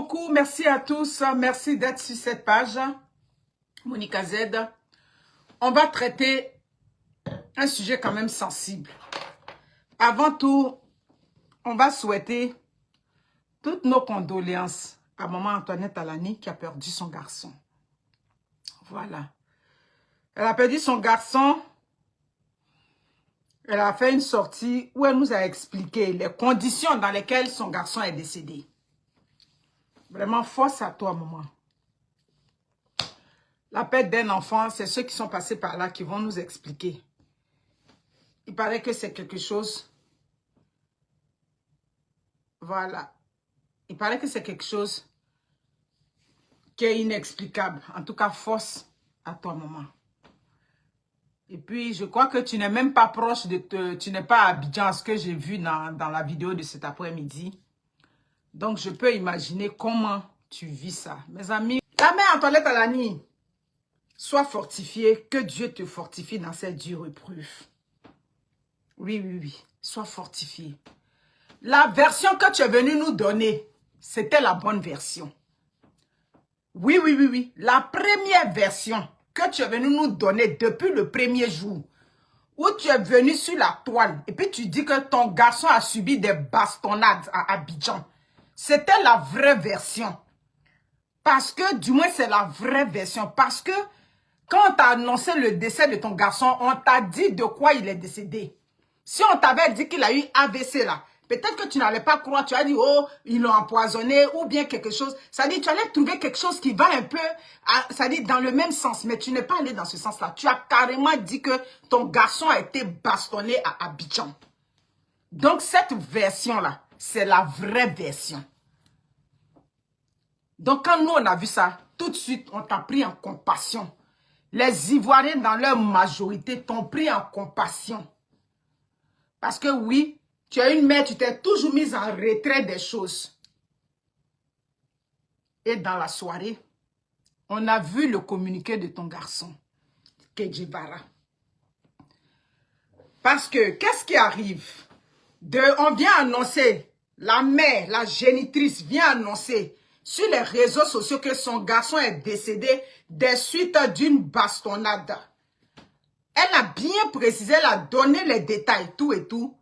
beaucoup, merci à tous, merci d'être sur cette page. Monica Z, on va traiter un sujet quand même sensible. Avant tout, on va souhaiter toutes nos condoléances à maman Antoinette Alani qui a perdu son garçon. Voilà. Elle a perdu son garçon. Elle a fait une sortie où elle nous a expliqué les conditions dans lesquelles son garçon est décédé. Vraiment, force à toi, maman. La perte d'un enfant, c'est ceux qui sont passés par là qui vont nous expliquer. Il paraît que c'est quelque chose. Voilà. Il paraît que c'est quelque chose qui est inexplicable. En tout cas, force à toi, maman. Et puis, je crois que tu n'es même pas proche de... Tu n'es pas à Abidjan, ce que j'ai vu dans la vidéo de cet après-midi. Donc, je peux imaginer comment tu vis ça. Mes amis, la mère Antoinette Alani, sois fortifiée, que Dieu te fortifie dans cette dure épreuve. Oui, oui, oui, sois fortifiée. La version que tu es venu nous donner, c'était la bonne version. Oui, oui, oui, oui. La première version que tu es venu nous donner depuis le premier jour, où tu es venu sur la toile, et puis tu dis que ton garçon a subi des bastonnades à Abidjan. C'était la vraie version. Parce que, du moins, c'est la vraie version. Parce que, quand on t'a annoncé le décès de ton garçon, on t'a dit de quoi il est décédé. Si on t'avait dit qu'il a eu AVC là, peut-être que tu n'allais pas croire, tu as dit, oh, ils l'ont empoisonné ou bien quelque chose. Ça dit, tu allais trouver quelque chose qui va un peu, ça dit, dans le même sens, mais tu n'es pas allé dans ce sens-là. Tu as carrément dit que ton garçon a été bastonné à Abidjan. Donc, cette version-là, c'est la vraie version. Donc, quand nous, on a vu ça, tout de suite, on t'a pris en compassion. Les Ivoiriens, dans leur majorité, t'ont pris en compassion. Parce que oui, tu as une mère, tu t'es toujours mise en retrait des choses. Et dans la soirée, on a vu le communiqué de ton garçon, Kedjivara. Parce que, qu'est-ce qui arrive? On vient annoncer, la mère, la génitrice vient annoncer sur les réseaux sociaux que son garçon est décédé des suites d'une bastonnade. Elle a bien précisé, elle a donné les détails, tout et tout.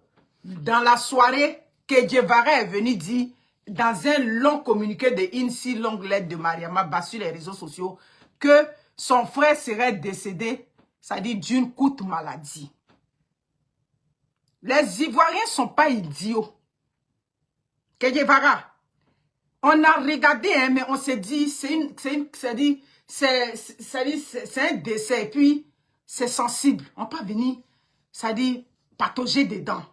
Dans la soirée, Kedjivara est venu dire, dans un long communiqué de une si longue lettre de Mariama Ba sur les réseaux sociaux, que son frère serait décédé, c'est-à-dire d'une courte maladie. Les Ivoiriens ne sont pas idiots. Kedjivara, on a regardé, hein, mais on s'est dit, c'est un décès, et puis c'est sensible. On peut venir, ça dit, patauger dedans.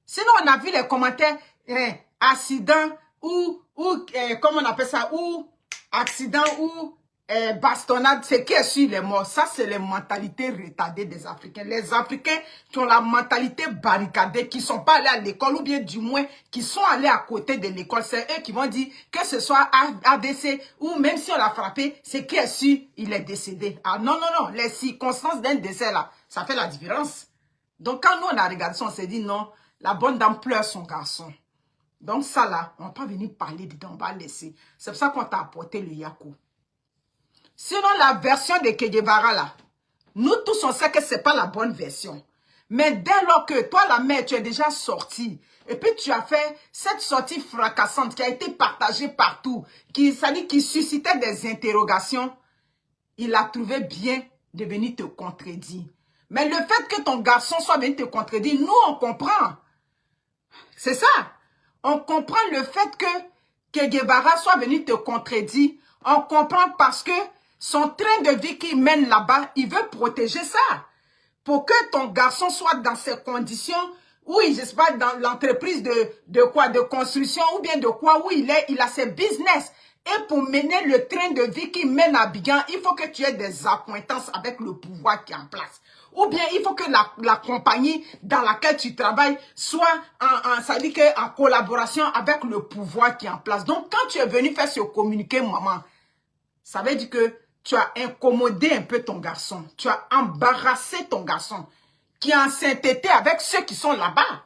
Sinon, on a vu les commentaires, accident ou comment on appelle ça, ou accident ou bastonnade, c'est qui est sur les morts. Ça, c'est les mentalités retardées des Africains. Les Africains qui ont la mentalité barricadée, qui ne sont pas allés à l'école, ou bien du moins, qui sont allés à côté de l'école. C'est eux qui vont dire que ce soit AVC, ou même si on l'a frappé, c'est qui est sûr, il est décédé. Ah non, non, non, les circonstances d'un décès là, ça fait la différence. Donc, quand nous, on a regardé ça, on s'est dit non, la bonne dame pleure son garçon. Donc ça là, on ne va pas venir parler dedans, on va laisser. C'est pour ça qu'on t'a apporté le Yakou. Sinon, la version de Kedjivara là, nous tous on sait que ce n'est pas la bonne version. Mais dès lors que toi, la mère, tu es déjà sortie, et puis tu as fait cette sortie fracassante qui a été partagée partout, qui suscitait des interrogations, il a trouvé bien de venir te contredire. Mais le fait que ton garçon soit venu te contredire, nous on comprend. C'est ça. On comprend le fait que Kedjivara soit venu te contredire. On comprend parce que son train de vie qu'il mène là-bas, il veut protéger ça. Pour que ton garçon soit dans ces conditions, oui, je sais pas, dans l'entreprise de quoi, de construction ou bien de quoi, où il a ses business. Et pour mener le train de vie qu'il mène à Abidjan, il faut que tu aies des accointances avec le pouvoir qui est en place. Ou bien il faut que la compagnie dans laquelle tu travailles soit ça dit que en collaboration avec le pouvoir qui est en place. Donc quand tu es venu faire ce communiqué, maman, ça veut dire que tu as incommodé un peu ton garçon. Tu as embarrassé ton garçon qui est en sainteté avec ceux qui sont là-bas.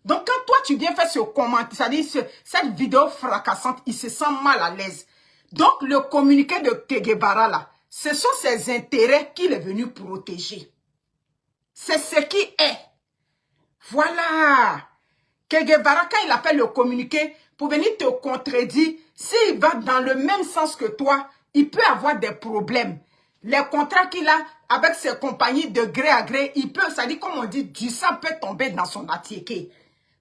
Donc, quand toi, tu viens faire ce commentaire, c'est-à-dire cette vidéo fracassante, il se sent mal à l'aise. Donc, le communiqué de Che Guevara, là, ce sont ses intérêts qu'il est venu protéger. C'est ce qui est. Voilà. Che Guevara, quand il a fait le communiqué, pour venir te contredire, s'il va dans le même sens que toi, il peut avoir des problèmes. Les contrats qu'il a avec ses compagnies de gré à gré, il peut, ça dit comme on dit, du sang peut tomber dans son attiéké.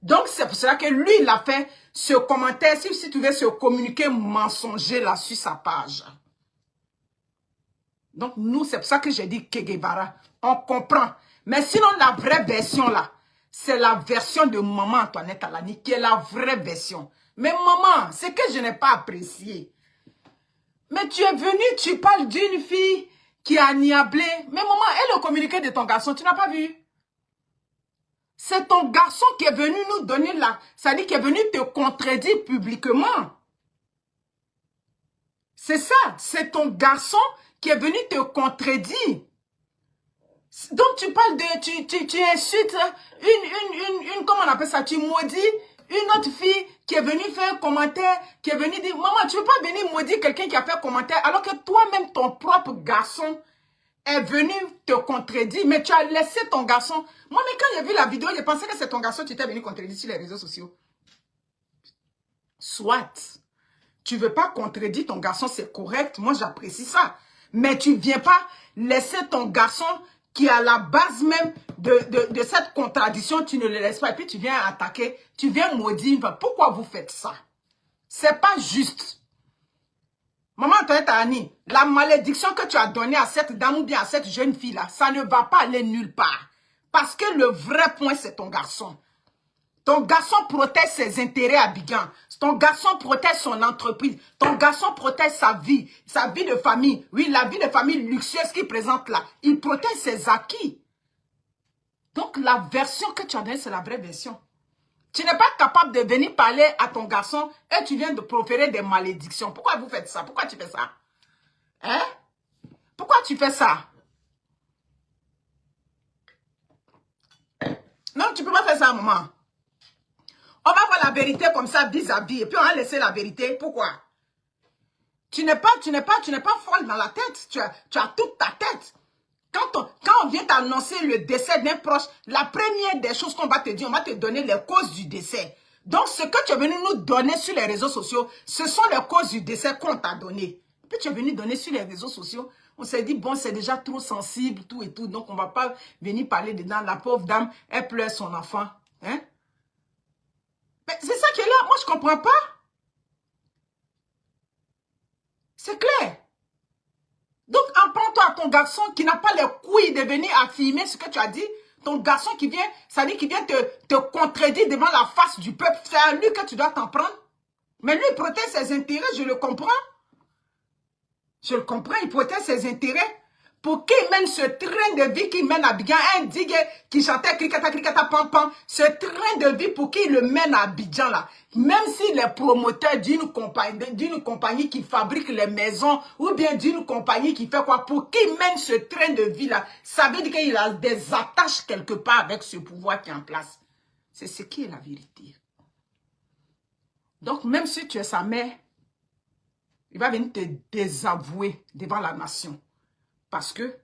Donc, c'est pour cela que lui, il a fait ce commentaire, si tu veux, ce communiqué mensonger là sur sa page. Donc, nous, c'est pour ça que j'ai dit Che Guevara. On comprend. Mais sinon, la vraie version là, c'est la version de Maman Antoinette Alani, qui est la vraie version. Mais maman, c'est que je n'ai pas apprécié. Mais tu es venu, tu parles d'une fille qui a niablé. Mais maman, et le communiqué de ton garçon, tu n'as pas vu? C'est ton garçon qui est venu nous donner la... C'est-à-dire qui est venu te contredire publiquement. C'est ça, c'est ton garçon qui est venu te contredire. Donc tu parles de... Tu insultes comment on appelle ça? Tu maudis une autre fille qui est venue faire un commentaire, qui est venue dire... Maman, tu ne veux pas venir maudire quelqu'un qui a fait un commentaire alors que toi-même, ton propre garçon est venu te contredire, mais tu as laissé ton garçon. Moi, mais quand j'ai vu la vidéo, j'ai pensé que c'est ton garçon qui t'es venu contredire sur les réseaux sociaux. Soit, tu ne veux pas contredire ton garçon, c'est correct, moi j'apprécie ça. Mais tu ne viens pas laisser ton garçon qui est à la base même de cette contradiction, tu ne le laisses pas. Et puis tu viens attaquer, tu viens maudire. Pourquoi vous faites ça? C'est pas juste. Maman Antoinette Alani, la malédiction que tu as donnée à cette dame ou bien à cette jeune fille-là, ça ne va pas aller nulle part. Parce que le vrai point, c'est ton garçon. Ton garçon protège ses intérêts à Abidjan. Ton garçon protège son entreprise. Ton garçon protège sa vie de famille. Oui, la vie de famille luxueuse qu'il présente là. Il protège ses acquis. Donc, la version que tu as donnée, c'est la vraie version. Tu n'es pas capable de venir parler à ton garçon et tu viens de proférer des malédictions. Pourquoi vous faites ça? Pourquoi tu fais ça? Hein? Pourquoi tu fais ça? Non, tu ne peux pas faire ça, maman. On va voir la vérité comme ça, vis-à-vis. Et puis on va laisser la vérité. Pourquoi? Tu n'es pas folle dans la tête. Tu as toute ta tête. Quand on vient t'annoncer le décès d'un proche, la première des choses qu'on va te dire, on va te donner les causes du décès. Donc, ce que tu es venu nous donner sur les réseaux sociaux, ce sont les causes du décès qu'on t'a donné. Puis tu es venu donner sur les réseaux sociaux. On s'est dit, bon, c'est déjà trop sensible, tout et tout. Donc, on ne va pas venir parler dedans. La pauvre dame, elle pleure son enfant. Hein? Mais c'est ça qui est là. Moi, je ne comprends pas. C'est clair. Donc, apprends-toi à ton garçon qui n'a pas les couilles de venir affirmer ce que tu as dit. Ton garçon qui vient, ça dit qu'il vient te contredire devant la face du peuple. C'est à lui que tu dois t'en prendre. Mais lui, il protège ses intérêts, je le comprends. Je le comprends, il protège ses intérêts. Pour qu'il mène ce train de vie qu'il mène à Abidjan, un digue qui chantait cricata, cricata, pam, pam, ce train de vie pour qu'il le mène à Abidjan là, même s'il est promoteur d'une compagnie qui fabrique les maisons, ou bien d'une compagnie qui fait quoi, pour qu'il mène ce train de vie là, ça veut dire qu'il a des attaches quelque part avec ce pouvoir qui est en place. C'est ce qui est la vérité. Donc même si tu es sa mère, il va venir te désavouer devant la nation. Parce que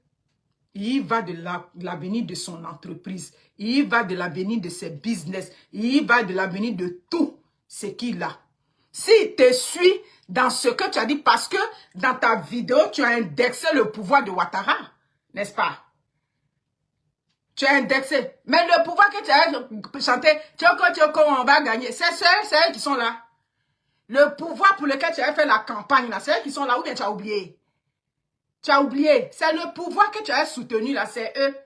il va de l'avenir de son entreprise, il va de l'avenir de ses business, il va de l'avenir de tout ce qu'il a. S'il te suit dans ce que tu as dit, parce que dans ta vidéo, tu as indexé le pouvoir de Ouattara, n'est-ce pas? Tu as indexé. Mais le pouvoir que tu as chanté, Tchoko, on va gagner, c'est eux qui sont là. Le pouvoir pour lequel tu as fait la campagne, c'est eux qui sont là, ou bien tu as oublié? Tu as oublié. C'est le pouvoir que tu as soutenu là, c'est eux.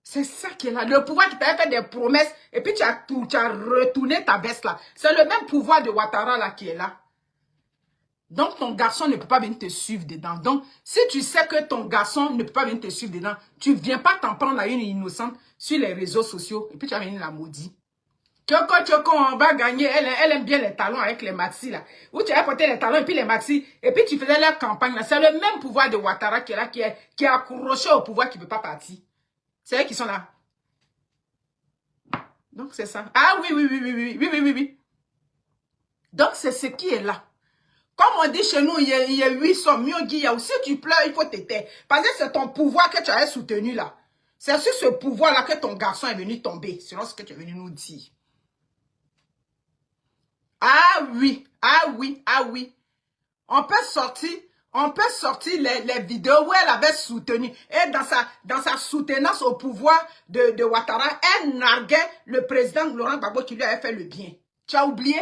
C'est ça qui est là. Le pouvoir qui t'a fait des promesses et puis tu as retourné ta veste là. C'est le même pouvoir de Ouattara là qui est là. Donc ton garçon ne peut pas venir te suivre dedans. Donc si tu sais que ton garçon ne peut pas venir te suivre dedans, tu ne viens pas t'en prendre à une innocente sur les réseaux sociaux et puis tu vas venir la maudire. Tchoko, on va gagner. Elle aime bien les talons avec les maxis là. Où tu as porté les talons et puis les maxis. Et puis tu faisais leur campagne là. C'est le même pouvoir de Ouattara qui est là, qui est accroché au pouvoir qui ne veut pas partir. C'est eux qui sont là. Donc, c'est ça. Ah oui, oui, oui, oui, oui, oui, oui, oui, oui. Donc, c'est ce qui est là. Comme on dit chez nous, il y a 8 sommes. Il y a aussi, tu pleures, il faut t'aider. Parce que c'est ton pouvoir que tu as soutenu là. C'est sur ce pouvoir-là que ton garçon est venu tomber, selon ce que tu es venu nous dire. Ah oui, ah oui, ah oui. On peut sortir les vidéos où elle avait soutenu. Et dans sa soutenance au pouvoir de Ouattara, elle narguait le président Laurent Gbagbo qui lui avait fait le bien. Tu as oublié?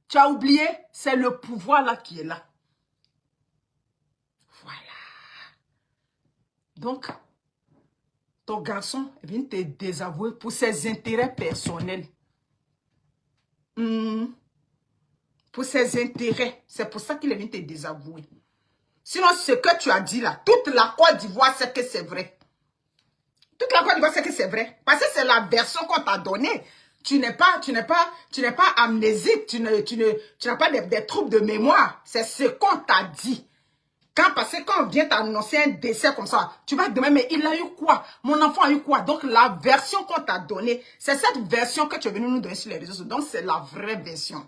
Tu as oublié? C'est le pouvoir là qui est là. Voilà. Donc, ton garçon vient te désavouer pour ses intérêts personnels. Pour ses intérêts. C'est pour ça qu'il est venu te désavouer. Sinon, ce que tu as dit là, toute la Côte d'Ivoire sait que c'est vrai. Toute la Côte d'Ivoire sait que c'est vrai. Parce que c'est la version qu'on t'a donnée. Tu n'es pas amnésique, tu n'as pas des troubles de mémoire. C'est ce qu'on t'a dit. Parce que quand on vient t'annoncer un décès comme ça, tu vas te demander, mais il a eu quoi? Mon enfant a eu quoi? Donc, la version qu'on t'a donnée, c'est cette version que tu es venu nous donner sur les réseaux sociaux. Donc, c'est la vraie version.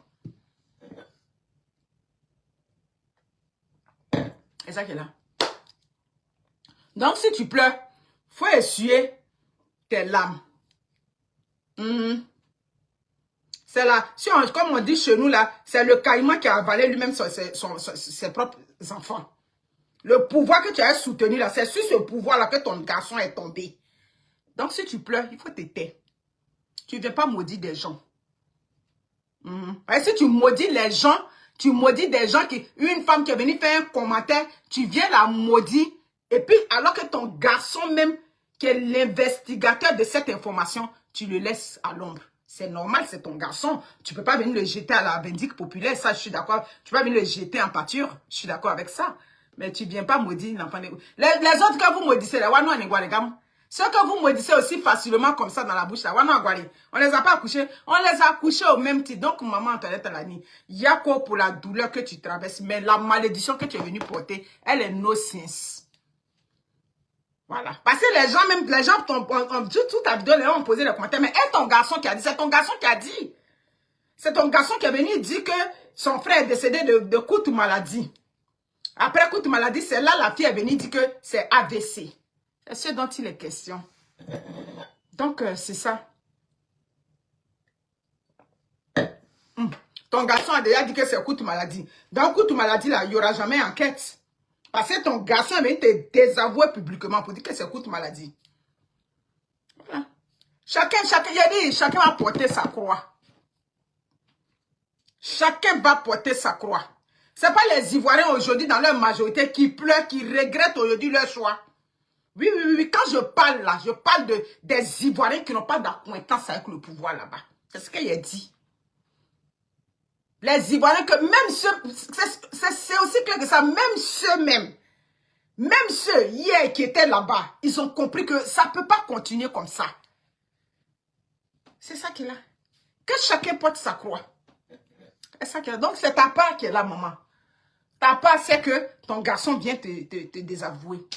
Et ça qui est là. Donc, si tu pleures, il faut essuyer tes larmes. C'est là, comme on dit chez nous là, c'est le caïman qui a avalé lui-même ses propres enfants. Le pouvoir que tu as soutenu là, c'est sur ce pouvoir-là que ton garçon est tombé. Donc, si tu pleures, il faut te taire. Tu ne viens pas maudire des gens. Et si tu maudis les gens, tu maudis des gens une femme qui est venue faire un commentaire, tu viens la maudire. Et puis, alors que ton garçon même, qui est l'investigateur de cette information, tu le laisses à l'ombre. C'est normal, c'est ton garçon. Tu ne peux pas venir le jeter à la vindicte populaire, ça je suis d'accord. Tu peux pas venir le jeter en pâture, je suis d'accord avec ça. Mais tu ne viens pas maudire l'enfant. Les autres que vous maudissez, ceux que vous maudissez aussi facilement comme ça dans la bouche, là, on les a pas accouchés, on les a accouchés au même titre. Donc, maman, il y a quoi pour la douleur que tu traverses, mais la malédiction que tu es venu porter, elle est no sense. Voilà. Parce que les gens ont dit toute ta vidéo, les gens ont posé les commentaires, mais est ton garçon qui a dit, c'est ton garçon qui a dit. C'est ton garçon qui est venu dire que son frère est décédé de courte maladie. Après courte maladie, c'est là la fille est venue dire que c'est AVC. C'est ce dont il est question. Donc, c'est ça. Ton garçon a déjà dit que c'est courte maladie. Dans courte maladie, là, il n'y aura jamais enquête. Parce que ton garçon vient te désavouer publiquement pour dire que c'est courte maladie. Voilà. Chacun va porter sa croix. Chacun va porter sa croix. Ce n'est pas les Ivoiriens aujourd'hui dans leur majorité qui pleurent, qui regrettent aujourd'hui leur choix. Oui, oui, oui, quand je parle là, je parle des Ivoiriens qui n'ont pas d'acquaintance avec le pouvoir là-bas. C'est ce qu'il a dit. Les Ivoiriens que même ceux, c'est aussi clair que ça, même ceux hier qui étaient là-bas, ils ont compris que ça ne peut pas continuer comme ça. C'est ça qu'il a. Que chacun porte sa croix. C'est ça qu'il a. Donc c'est ta part qui est là, maman. Ta part, c'est que ton garçon vient te désavouer.